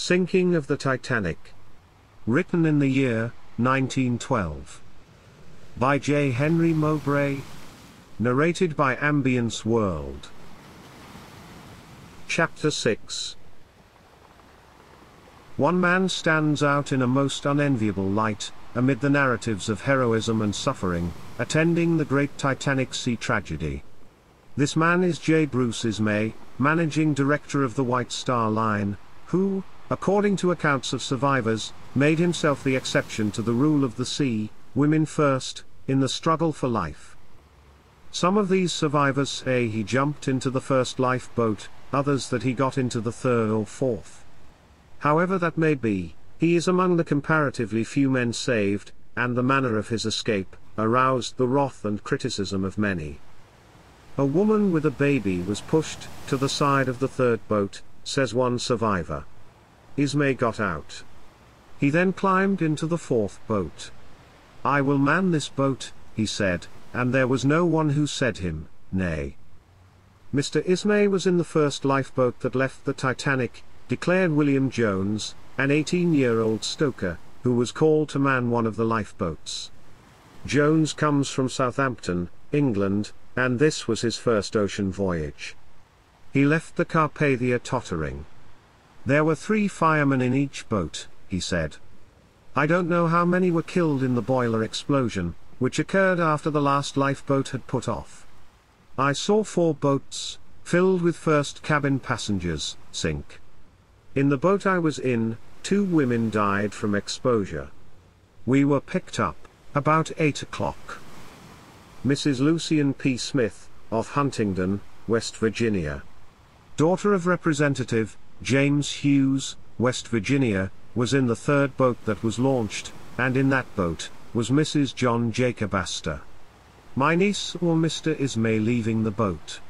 Sinking of the Titanic. Written in the year 1912. By J. Henry Mowbray. Narrated by Ambience World. Chapter 6. One man stands out in a most unenviable light, amid the narratives of heroism and suffering, attending the great Titanic sea tragedy. This man is J. Bruce Ismay, managing director of the White Star Line, who, according to accounts of survivors, made himself the exception to the rule of the sea, women first, in the struggle for life. Some of these survivors say he jumped into the first lifeboat, others that he got into the third or fourth. However that may be, he is among the comparatively few men saved, and the manner of his escape aroused the wrath and criticism of many. A woman with a baby was pushed to the side of the third boat, says one survivor. Ismay got out. He then climbed into the fourth boat. "I will man this boat," he said, and there was no one who said him nay. Mr. Ismay was in the first lifeboat that left the Titanic, declared William Jones, an 18-year-old stoker, who was called to man one of the lifeboats. Jones comes from Southampton, England, and this was his first ocean voyage. He left the Carpathia tottering. "There were 3 firemen in each boat," he said. "I don't know how many were killed in the boiler explosion, which occurred after the last lifeboat had put off. I saw 4 boats, filled with first cabin passengers, sink. In the boat I was in, 2 women died from exposure. We were picked up about 8 o'clock." Mrs. Lucian P. Smith, of Huntingdon, West Virginia, daughter of Representative James Hughes, West Virginia, was in the third boat that was launched, and in that boat was Mrs. John Jacob Astor. "My niece saw Mr. Ismay leaving the boat.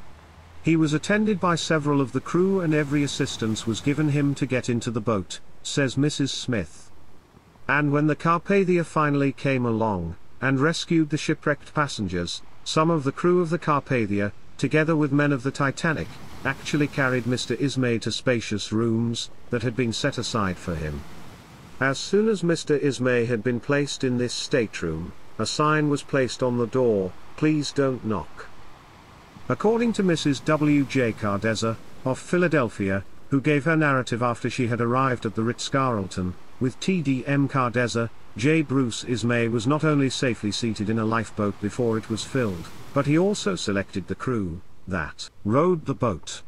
He was attended by several of the crew and every assistance was given him to get into the boat," says Mrs. Smith. "And when the Carpathia finally came along, and rescued the shipwrecked passengers, some of the crew of the Carpathia, together with men of the Titanic, actually carried Mr. Ismay to spacious rooms that had been set aside for him. As soon as Mr. Ismay had been placed in this stateroom, a sign was placed on the door, 'Please don't knock.'" According to Mrs. W. J. Cardezza, of Philadelphia, who gave her narrative after she had arrived at the Ritz-Carlton, with T.D.M. Cardezza, J. Bruce Ismay was not only safely seated in a lifeboat before it was filled, but he also selected the crew that rowed the boat.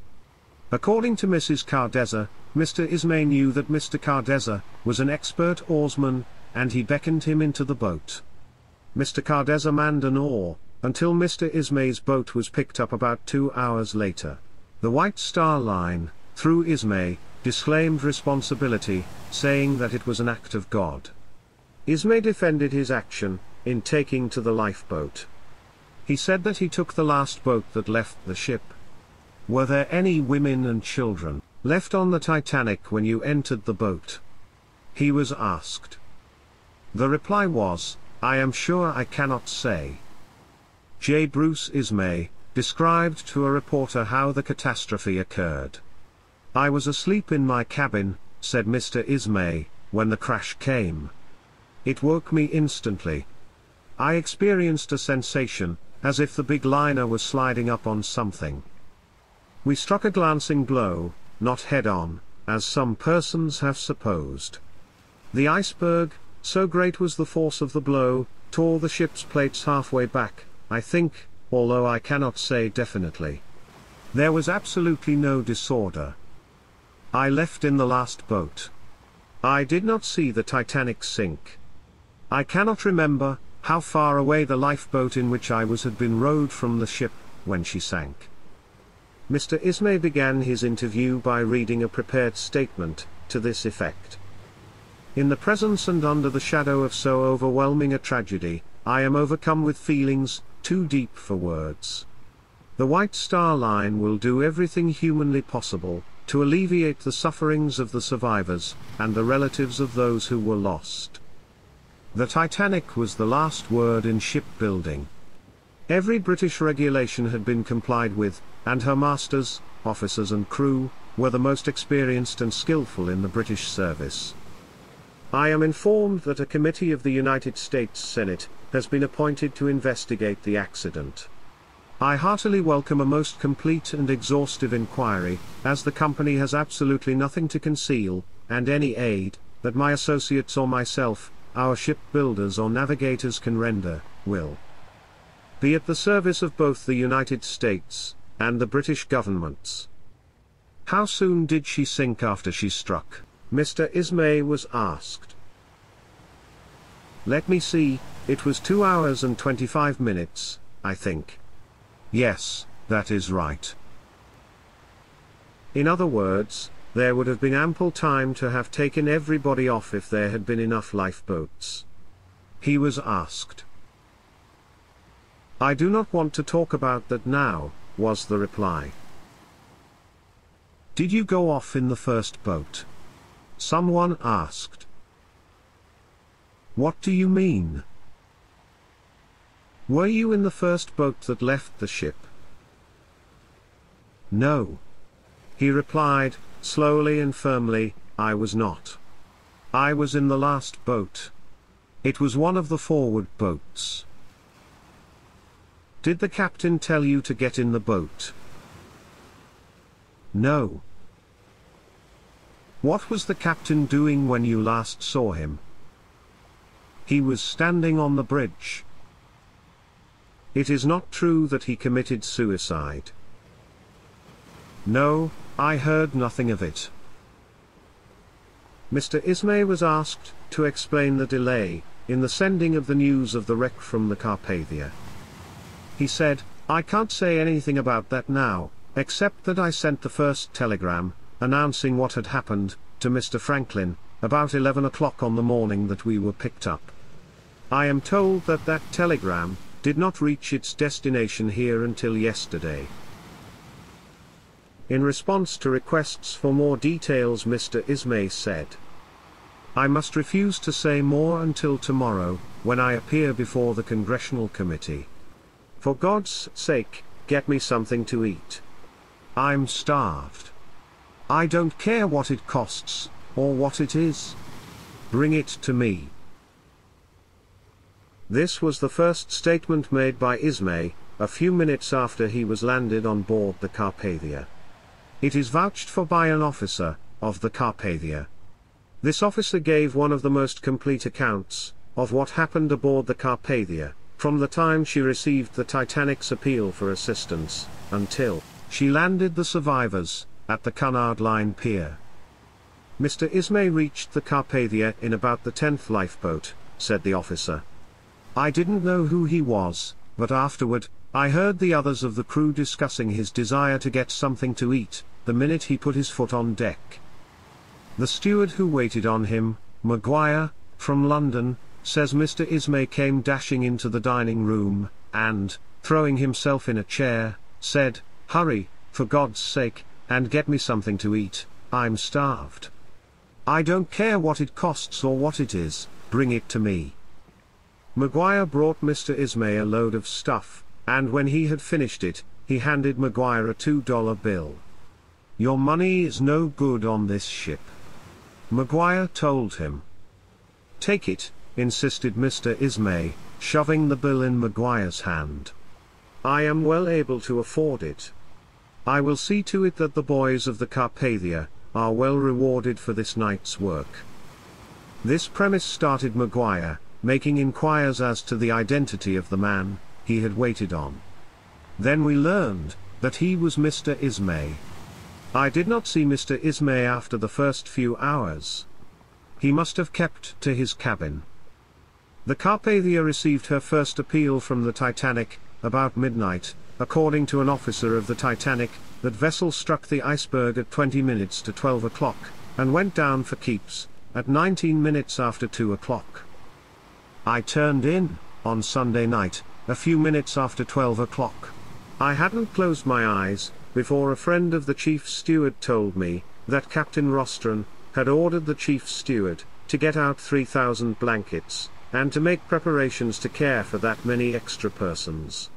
According to Mrs. Cardezza, Mr. Ismay knew that Mr. Cardezza was an expert oarsman, and he beckoned him into the boat. Mr. Cardezza manned an oar, until Mr. Ismay's boat was picked up about 2 hours later. The White Star Line, through Ismay, disclaimed responsibility, saying that it was an act of God. Ismay defended his action in taking to the lifeboat. He said that he took the last boat that left the ship. "Were there any women and children left on the Titanic when you entered the boat?" he was asked. The reply was, "I am sure I cannot say." J. Bruce Ismay described to a reporter how the catastrophe occurred. "I was asleep in my cabin," said Mr. Ismay, "when the crash came. It woke me instantly. I experienced a sensation, as if the big liner was sliding up on something. We struck a glancing blow, not head-on, as some persons have supposed. The iceberg, so great was the force of the blow, tore the ship's plates halfway back, I think, although I cannot say definitely. There was absolutely no disorder. I left in the last boat. I did not see the Titanic sink. I cannot remember how far away the lifeboat in which I was had been rowed from the ship when she sank." Mr. Ismay began his interview by reading a prepared statement to this effect. "In the presence and under the shadow of so overwhelming a tragedy, I am overcome with feelings too deep for words. The White Star Line will do everything humanly possible to alleviate the sufferings of the survivors and the relatives of those who were lost. The Titanic was the last word in shipbuilding. Every British regulation had been complied with, and her masters, officers and crew, were the most experienced and skillful in the British service. I am informed that a committee of the United States Senate has been appointed to investigate the accident. I heartily welcome a most complete and exhaustive inquiry, as the company has absolutely nothing to conceal, and any aid that my associates or myself, our shipbuilders or navigators can render, will be at the service of both the United States and the British governments. How soon did she sink after she struck? Mr. Ismay was asked. Let me see, it was 2 hours and 25 minutes, I think. Yes, that is right. In other words, there would have been ample time to have taken everybody off if there had been enough lifeboats. He was asked. I do not want to talk about that now, was the reply. Did you go off in the first boat? Someone asked. What do you mean? Were you in the first boat that left the ship? No. He replied, slowly and firmly, I was not. I was in the last boat. It was one of the forward boats. Did the captain tell you to get in the boat? No. What was the captain doing when you last saw him? He was standing on the bridge. It is not true that he committed suicide. No, I heard nothing of it. Mr. Ismay was asked to explain the delay in the sending of the news of the wreck from the Carpathia. He said, I can't say anything about that now, except that I sent the first telegram, announcing what had happened, to Mr. Franklin, about 11 o'clock on the morning that we were picked up. I am told that that telegram did not reach its destination here until yesterday. In response to requests for more details, Mr. Ismay said, I must refuse to say more until tomorrow, when I appear before the Congressional Committee. For God's sake, get me something to eat. I'm starved. I don't care what it costs, or what it is. Bring it to me. This was the first statement made by Ismay, a few minutes after he was landed on board the Carpathia. It is vouched for by an officer of the Carpathia. This officer gave one of the most complete accounts of what happened aboard the Carpathia, from the time she received the Titanic's appeal for assistance, until she landed the survivors at the Cunard Line pier. Mr. Ismay reached the Carpathia in about the 10th lifeboat, said the officer. I didn't know who he was, but afterward, I heard the others of the crew discussing his desire to get something to eat, the minute he put his foot on deck. The steward who waited on him, Maguire, from London, says Mr. Ismay came dashing into the dining room, and, throwing himself in a chair, said, Hurry, for God's sake, and get me something to eat, I'm starved. I don't care what it costs or what it is, bring it to me. Maguire brought Mr. Ismay a load of stuff, and when he had finished it, he handed Maguire a $2 bill. Your money is no good on this ship. Maguire told him. Take it, insisted Mr. Ismay, shoving the bill in Maguire's hand. I am well able to afford it. I will see to it that the boys of the Carpathia are well rewarded for this night's work. This premise started Maguire making inquiries as to the identity of the man he had waited on. Then we learned that he was Mr. Ismay. I did not see Mr. Ismay after the first few hours. He must have kept to his cabin. The Carpathia received her first appeal from the Titanic about midnight. According to an officer of the Titanic, that vessel struck the iceberg at 20 minutes to 12 o'clock, and went down for keeps at 19 minutes after 2 o'clock. I turned in on Sunday night, a few minutes after 12 o'clock. I hadn't closed my eyes before a friend of the chief steward told me that Captain Rostron had ordered the chief steward to get out 3,000 blankets, and to make preparations to care for that many extra persons.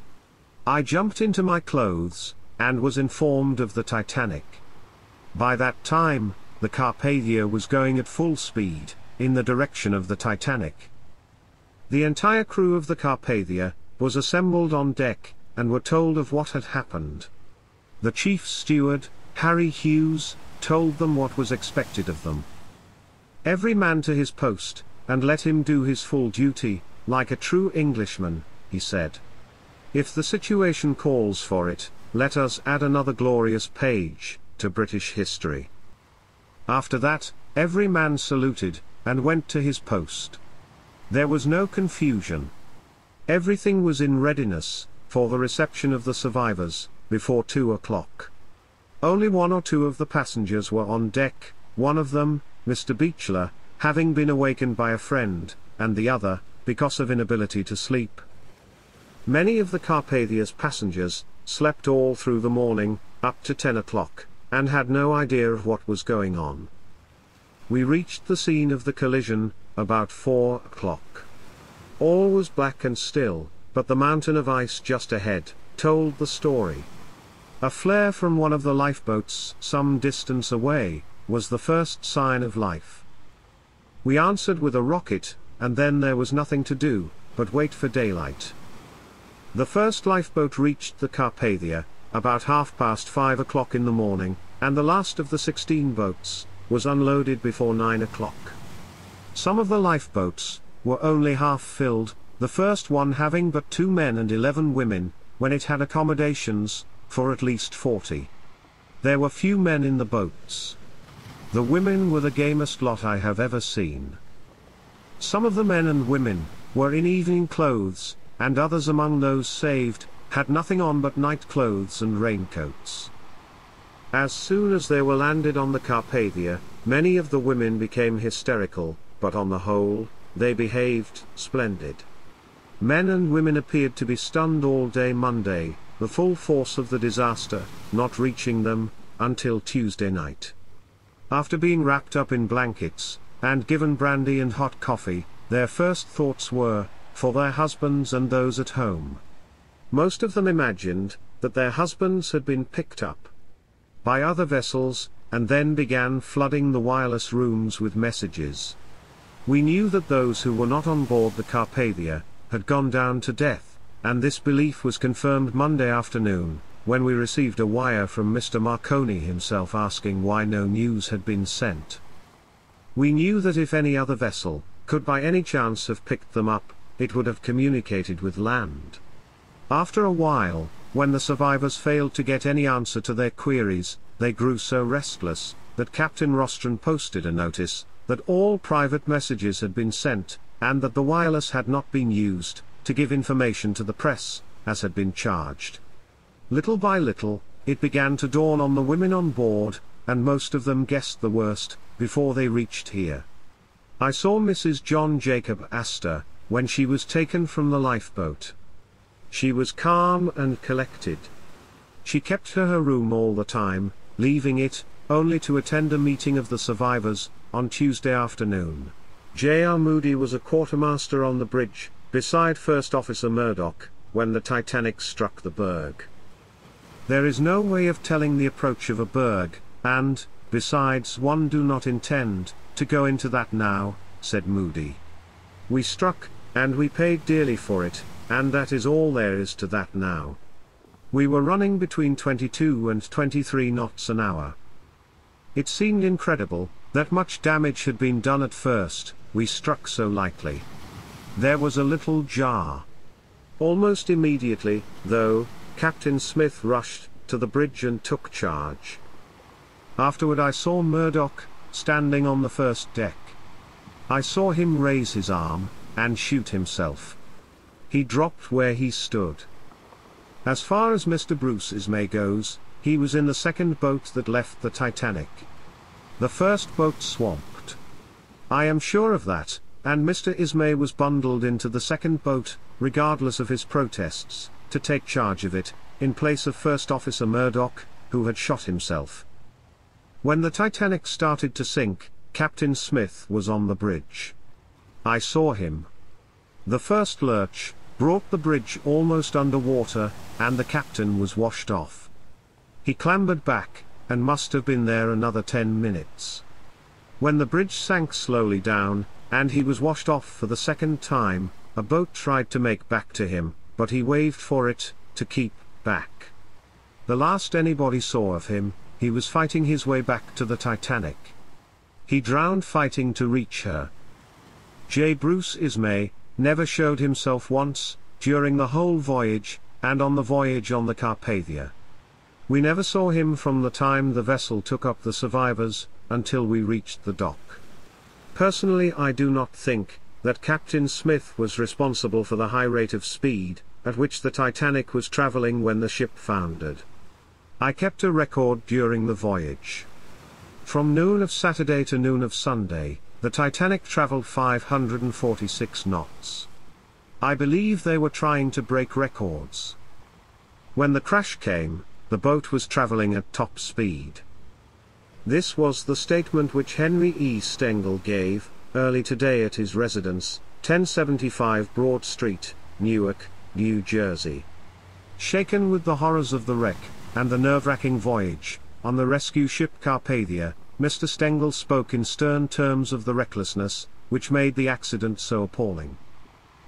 I jumped into my clothes, and was informed of the Titanic. By that time, the Carpathia was going at full speed, in the direction of the Titanic. The entire crew of the Carpathia was assembled on deck, and were told of what had happened. The chief steward, Harry Hughes, told them what was expected of them. "Every man to his post, and let him do his full duty, like a true Englishman," he said. "If the situation calls for it, let us add another glorious page to British history." After that, every man saluted, and went to his post. There was no confusion. Everything was in readiness for the reception of the survivors, before 2 o'clock. Only 1 or 2 of the passengers were on deck, one of them, Mr. Beechler, having been awakened by a friend, and the other, because of inability to sleep. Many of the Carpathia's passengers slept all through the morning, up to 10 o'clock, and had no idea of what was going on. We reached the scene of the collision about 4 o'clock. All was black and still, but the mountain of ice just ahead told the story. A flare from one of the lifeboats some distance away was the first sign of life. We answered with a rocket, and then there was nothing to do but wait for daylight. The first lifeboat reached the Carpathia about 5:30 o'clock in the morning, and the last of the 16 boats was unloaded before 9 o'clock. Some of the lifeboats were only half filled, the first one having but 2 men and 11 women, when it had accommodations for at least 40. There were few men in the boats. The women were the gamest lot I have ever seen. Some of the men and women were in evening clothes, and others among those saved had nothing on but night clothes and raincoats. As soon as they were landed on the Carpathia, many of the women became hysterical, but on the whole, they behaved splendid. Men and women appeared to be stunned all day Monday, the full force of the disaster not reaching them until Tuesday night. After being wrapped up in blankets, and given brandy and hot coffee, their first thoughts were for their husbands and those at home. Most of them imagined that their husbands had been picked up by other vessels, and then began flooding the wireless rooms with messages. We knew that those who were not on board the Carpathia had gone down to death, and this belief was confirmed Monday afternoon, when we received a wire from Mr. Marconi himself asking why no news had been sent. We knew that if any other vessel could by any chance have picked them up, it would have communicated with land. After a while, when the survivors failed to get any answer to their queries, they grew so restless that Captain Rostron posted a notice that all private messages had been sent, and that the wireless had not been used to give information to the press, as had been charged. Little by little, it began to dawn on the women on board, and most of them guessed the worst before they reached here. I saw Mrs. John Jacob Astor when she was taken from the lifeboat. She was calm and collected. She kept to her room all the time, leaving it only to attend a meeting of the survivors on Tuesday afternoon. J.R. Moody was a quartermaster on the bridge, beside First Officer Murdoch, when the Titanic struck the berg. There is no way of telling the approach of a berg, and, besides, one do not intend to go into that now, said Moody. We struck, and we paid dearly for it, and that is all there is to that now. We were running between 22 and 23 knots an hour. It seemed incredible that much damage had been done at first, we struck so lightly. There was a little jar. Almost immediately, though, Captain Smith rushed to the bridge and took charge. Afterward I saw Murdoch standing on the first deck. I saw him raise his arm and shoot himself. He dropped where he stood. As far as Mr. Bruce Ismay goes, he was in the second boat that left the Titanic. The first boat swamped. I am sure of that, and Mr. Ismay was bundled into the second boat, regardless of his protests, to take charge of it, in place of First Officer Murdoch, who had shot himself. When the Titanic started to sink, Captain Smith was on the bridge. I saw him. The first lurch brought the bridge almost under water, and the captain was washed off. He clambered back, and must have been there another 10 minutes. When the bridge sank slowly down, and he was washed off for the second time, a boat tried to make back to him, but he waved for it to keep back. The last anybody saw of him, he was fighting his way back to the Titanic. He drowned fighting to reach her. J. Bruce Ismay never showed himself once, during the whole voyage, and on the voyage on the Carpathia. We never saw him from the time the vessel took up the survivors, until we reached the dock. Personally, I do not think that Captain Smith was responsible for the high rate of speed at which the Titanic was traveling when the ship foundered. I kept a record during the voyage. From noon of Saturday to noon of Sunday, the Titanic traveled 546 knots. I believe they were trying to break records. When the crash came, the boat was traveling at top speed. This was the statement which Henry E. Stengel gave early today at his residence, 1075 Broad Street, Newark, New Jersey. Shaken with the horrors of the wreck, and the nerve-wracking voyage, on the rescue ship Carpathia, Mr. Stengel spoke in stern terms of the recklessness, which made the accident so appalling.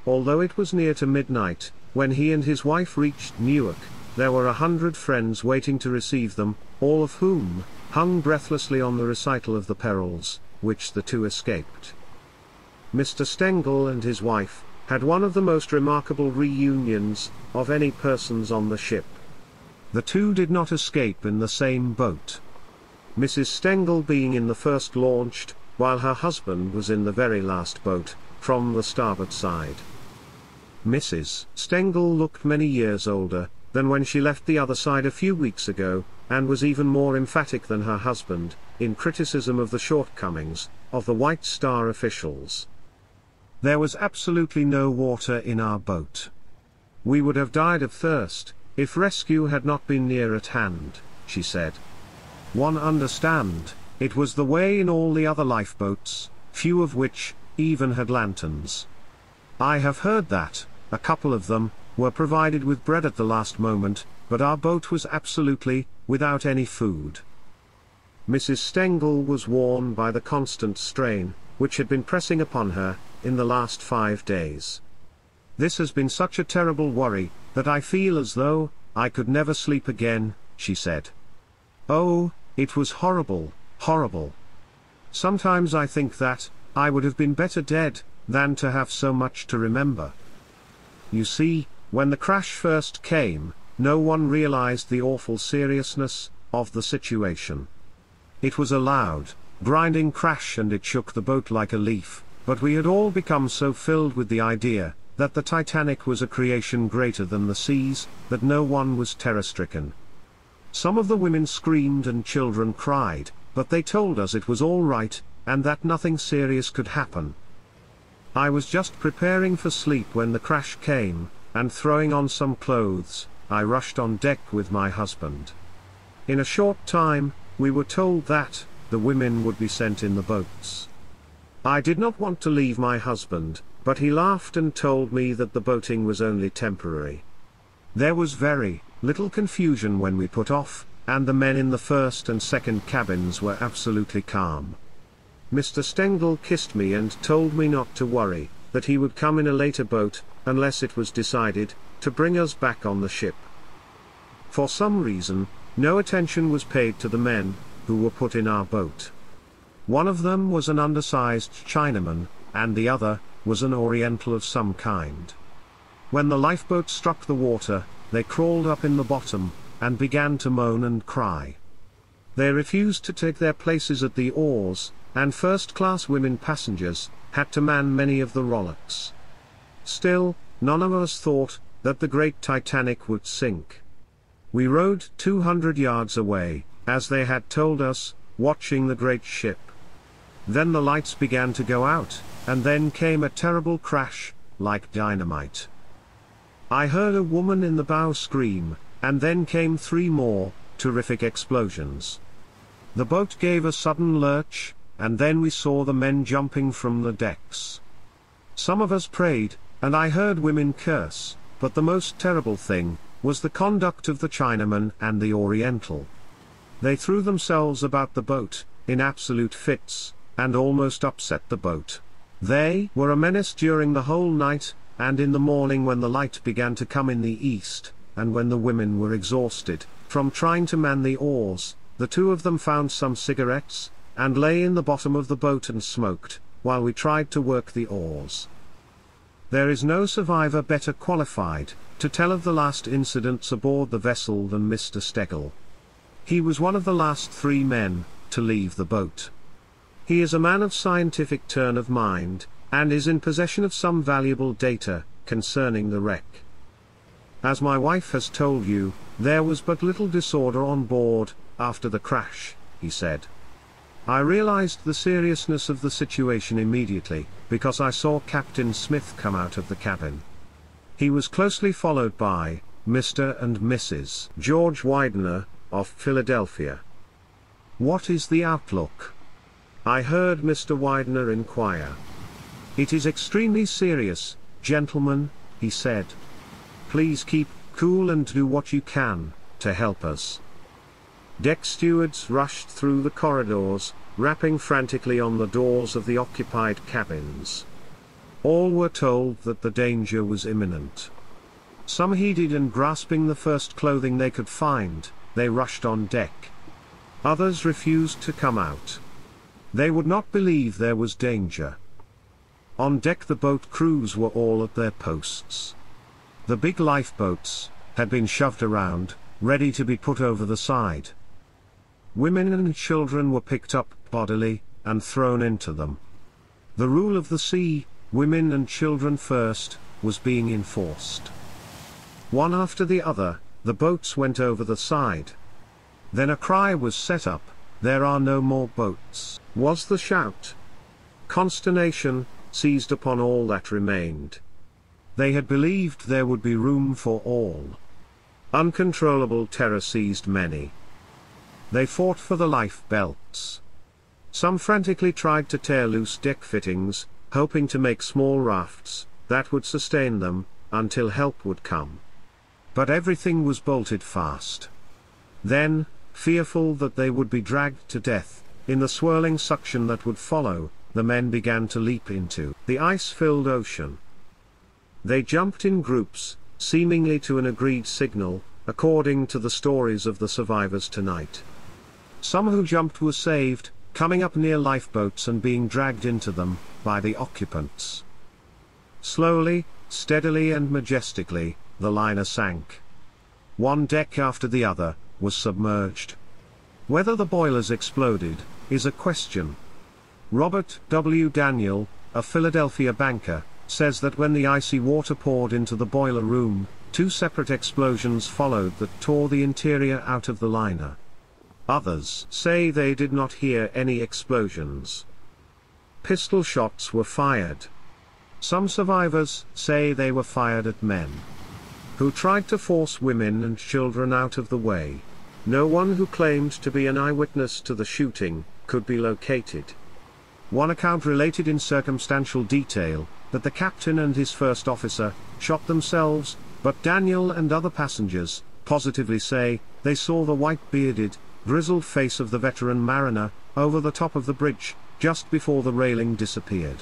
Although it was near to midnight, when he and his wife reached Newark, there were 100 friends waiting to receive them, all of whom hung breathlessly on the recital of the perils, which the two escaped. Mr. Stengel and his wife had one of the most remarkable reunions of any persons on the ship. The two did not escape in the same boat. Mrs. Stengel being in the first launched, while her husband was in the very last boat, from the starboard side. Mrs. Stengel looked many years older than when she left the other side a few weeks ago, and was even more emphatic than her husband, in criticism of the shortcomings of the White Star officials. There was absolutely no water in our boat. We would have died of thirst, if rescue had not been near at hand, she said. One understand, it was the way in all the other lifeboats, few of which even had lanterns. I have heard that a couple of them were provided with bread at the last moment, but our boat was absolutely without any food. Mrs. Stengel was worn by the constant strain which had been pressing upon her in the last 5 days. This has been such a terrible worry that I feel as though I could never sleep again, she said. Oh, it was horrible, horrible. Sometimes I think that I would have been better dead than to have so much to remember. You see, when the crash first came, no one realized the awful seriousness of the situation. It was a loud, grinding crash and it shook the boat like a leaf, but we had all become so filled with the idea that the Titanic was a creation greater than the seas, that no one was terror-stricken. Some of the women screamed and children cried, but they told us it was all right, and that nothing serious could happen. I was just preparing for sleep when the crash came, and throwing on some clothes, I rushed on deck with my husband. In a short time, we were told that the women would be sent in the boats. I did not want to leave my husband, but he laughed and told me that the boating was only temporary. There was very little confusion when we put off, and the men in the first and second cabins were absolutely calm. Mr. Stengel kissed me and told me not to worry, that he would come in a later boat, unless it was decided to bring us back on the ship. For some reason, no attention was paid to the men who were put in our boat. One of them was an undersized Chinaman, and the other was an Oriental of some kind. When the lifeboat struck the water, they crawled up in the bottom, and began to moan and cry. They refused to take their places at the oars, and first-class women passengers had to man many of the rowlocks. Still, none of us thought that the great Titanic would sink. We rowed 200 yards away, as they had told us, watching the great ship. Then the lights began to go out, and then came a terrible crash, like dynamite. I heard a woman in the bow scream, and then came 3 more terrific explosions. The boat gave a sudden lurch, and then we saw the men jumping from the decks. Some of us prayed, and I heard women curse, but the most terrible thing was the conduct of the Chinaman and the Oriental. They threw themselves about the boat, in absolute fits, and almost upset the boat. They were a menace during the whole night, and in the morning when the light began to come in the east, and when the women were exhausted, from trying to man the oars, the two of them found some cigarettes, and lay in the bottom of the boat and smoked, while we tried to work the oars. There is no survivor better qualified to tell of the last incidents aboard the vessel than Mr. Stegel. He was one of the last 3 men to leave the boat. He is a man of scientific turn of mind, and is in possession of some valuable data concerning the wreck. As my wife has told you, there was but little disorder on board after the crash, he said. I realized the seriousness of the situation immediately, because I saw Captain Smith come out of the cabin. He was closely followed by Mr. and Mrs. George Widener, of Philadelphia. What is the outlook? I heard Mr. Widener inquire. It is extremely serious, gentlemen, he said. Please keep cool and do what you can to help us. Deck stewards rushed through the corridors, rapping frantically on the doors of the occupied cabins. All were told that the danger was imminent. Some heeded, and grasping the first clothing they could find, they rushed on deck. Others refused to come out. They would not believe there was danger. On deck the boat crews were all at their posts. The big lifeboats had been shoved around, ready to be put over the side. Women and children were picked up bodily and thrown into them. The rule of the sea, women and children first, was being enforced. One after the other, the boats went over the side. Then a cry was set up, "There are no more boats," was the shout. Consternation seized upon all that remained. They had believed there would be room for all. Uncontrollable terror seized many. They fought for the life belts. Some frantically tried to tear loose deck fittings, hoping to make small rafts that would sustain them until help would come. But everything was bolted fast. Then, fearful that they would be dragged to death in the swirling suction that would follow, the men began to leap into the ice-filled ocean. They jumped in groups, seemingly to an agreed signal, according to the stories of the survivors tonight. Some who jumped were saved, coming up near lifeboats and being dragged into them by the occupants. Slowly, steadily and majestically, the liner sank. One deck after the other was submerged. Whether the boilers exploded is a question. Robert W. Daniel, a Philadelphia banker, says that when the icy water poured into the boiler room, 2 separate explosions followed that tore the interior out of the liner. Others say they did not hear any explosions. Pistol shots were fired. Some survivors say they were fired at men who tried to force women and children out of the way. No one who claimed to be an eyewitness to the shooting could be located. One account related in circumstantial detail that the captain and his first officer shot themselves, but Daniel and other passengers positively say they saw the white-bearded, grizzled face of the veteran mariner over the top of the bridge just before the railing disappeared.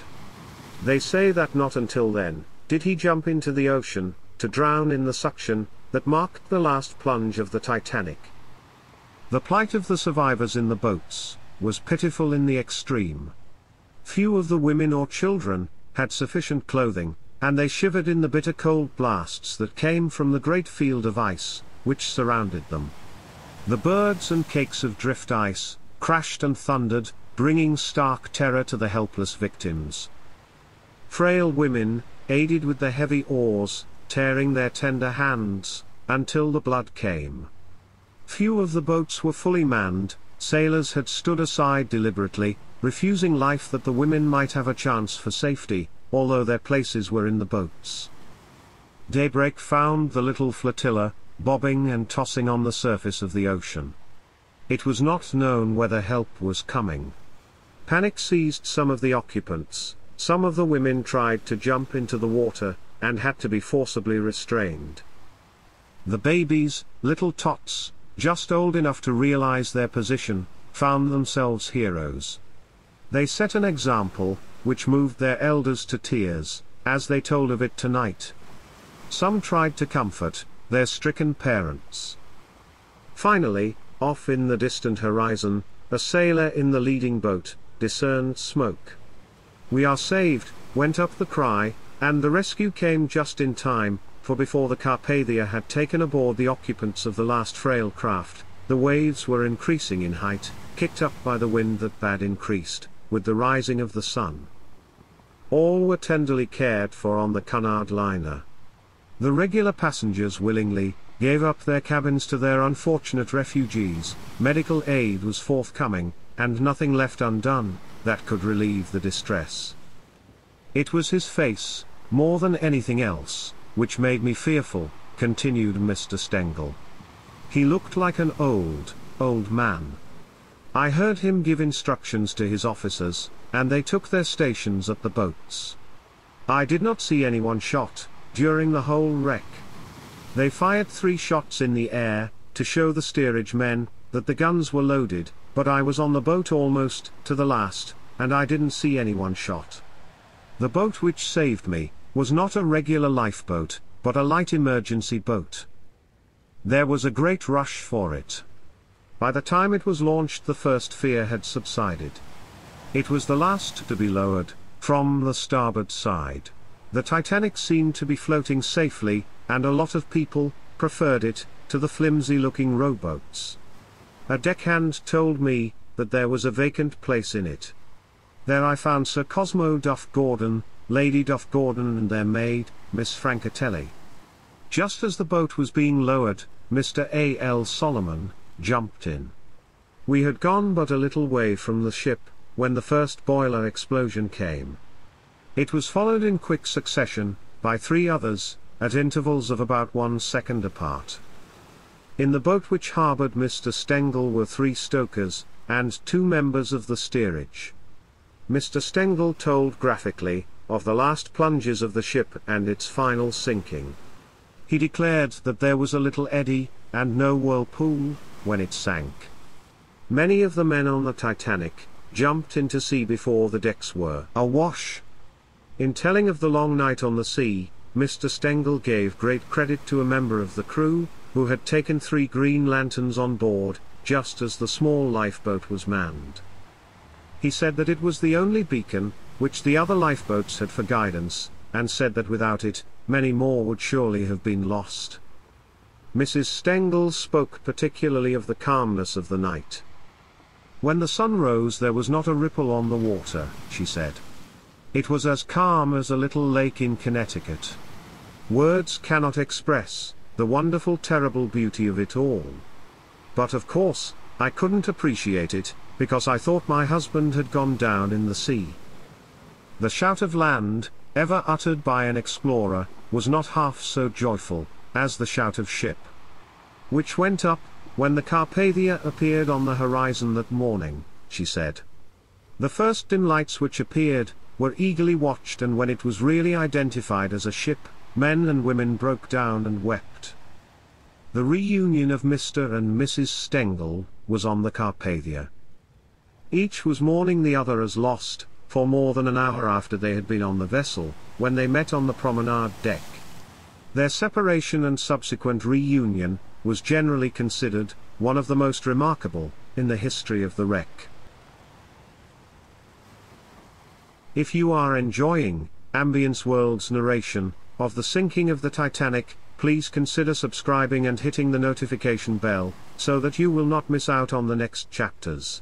They say that not until then did he jump into the ocean to drown in the suction that marked the last plunge of the Titanic. The plight of the survivors in the boats was pitiful in the extreme. Few of the women or children had sufficient clothing, and they shivered in the bitter cold blasts that came from the great field of ice which surrounded them. The birds and cakes of drift ice crashed and thundered, bringing stark terror to the helpless victims. Frail women aided with the heavy oars, tearing their tender hands until the blood came. Few of the boats were fully manned. Sailors had stood aside deliberately, refusing life that the women might have a chance for safety, although their places were in the boats. Daybreak found the little flotilla bobbing and tossing on the surface of the ocean. It was not known whether help was coming. Panic seized some of the occupants. Some of the women tried to jump into the water and had to be forcibly restrained. The babies, little tots, just old enough to realize their position, found themselves heroes. They set an example, which moved their elders to tears, as they told of it tonight. Some tried to comfort their stricken parents. Finally, off in the distant horizon, a sailor in the leading boat discerned smoke. "We are saved," went up the cry, and the rescue came just in time, for before the Carpathia had taken aboard the occupants of the last frail craft, the waves were increasing in height, kicked up by the wind that bad increased, with the rising of the sun. All were tenderly cared for on the Cunard liner. The regular passengers willingly gave up their cabins to their unfortunate refugees, medical aid was forthcoming, and nothing left undone that could relieve the distress. It was his face, more than anything else, which made me fearful, continued Mr. Stengel. He looked like an old man. I heard him give instructions to his officers, and they took their stations at the boats. I did not see anyone shot during the whole wreck. They fired 3 shots in the air, to show the steerage men that the guns were loaded, but I was on the boat almost to the last, and I didn't see anyone shot. The boat which saved me was not a regular lifeboat, but a light emergency boat. There was a great rush for it. By the time it was launched, the first fear had subsided. It was the last to be lowered from the starboard side. The Titanic seemed to be floating safely, and a lot of people preferred it to the flimsy-looking rowboats. A deckhand told me that there was a vacant place in it. There I found Sir Cosmo Duff Gordon, Lady Duff Gordon and their maid, Miss Francatelli. Just as the boat was being lowered, Mr. A.L. Solomon jumped in. We had gone but a little way from the ship, when the first boiler explosion came. It was followed in quick succession by 3 others, at intervals of about 1 second apart. In the boat which harboured Mr. Stengel were 3 stokers, and 2 members of the steerage. Mr. Stengel told graphically of the last plunges of the ship and its final sinking. He declared that there was a little eddy, and no whirlpool, when it sank. Many of the men on the Titanic jumped into sea before the decks were awash. In telling of the long night on the sea, Mr. Stengel gave great credit to a member of the crew, who had taken 3 green lanterns on board, just as the small lifeboat was manned. He said that it was the only beacon which the other lifeboats had for guidance, and said that without it, many more would surely have been lost. Mrs. Stengel spoke particularly of the calmness of the night. When the sun rose there was not a ripple on the water, she said. It was as calm as a little lake in Connecticut. Words cannot express the wonderful, terrible beauty of it all. But of course, I couldn't appreciate it, because I thought my husband had gone down in the sea. The shout of land, ever uttered by an explorer, was not half so joyful as the shout of ship, which went up when the Carpathia appeared on the horizon that morning, she said. The first dim lights which appeared were eagerly watched, and when it was really identified as a ship, men and women broke down and wept. The reunion of Mr. and Mrs. Stengel was on the Carpathia. Each was mourning the other as lost, for more than an hour after they had been on the vessel, when they met on the promenade deck. Their separation and subsequent reunion was generally considered one of the most remarkable in the history of the wreck. If you are enjoying Ambience World's narration of the sinking of the Titanic, please consider subscribing and hitting the notification bell, so that you will not miss out on the next chapters.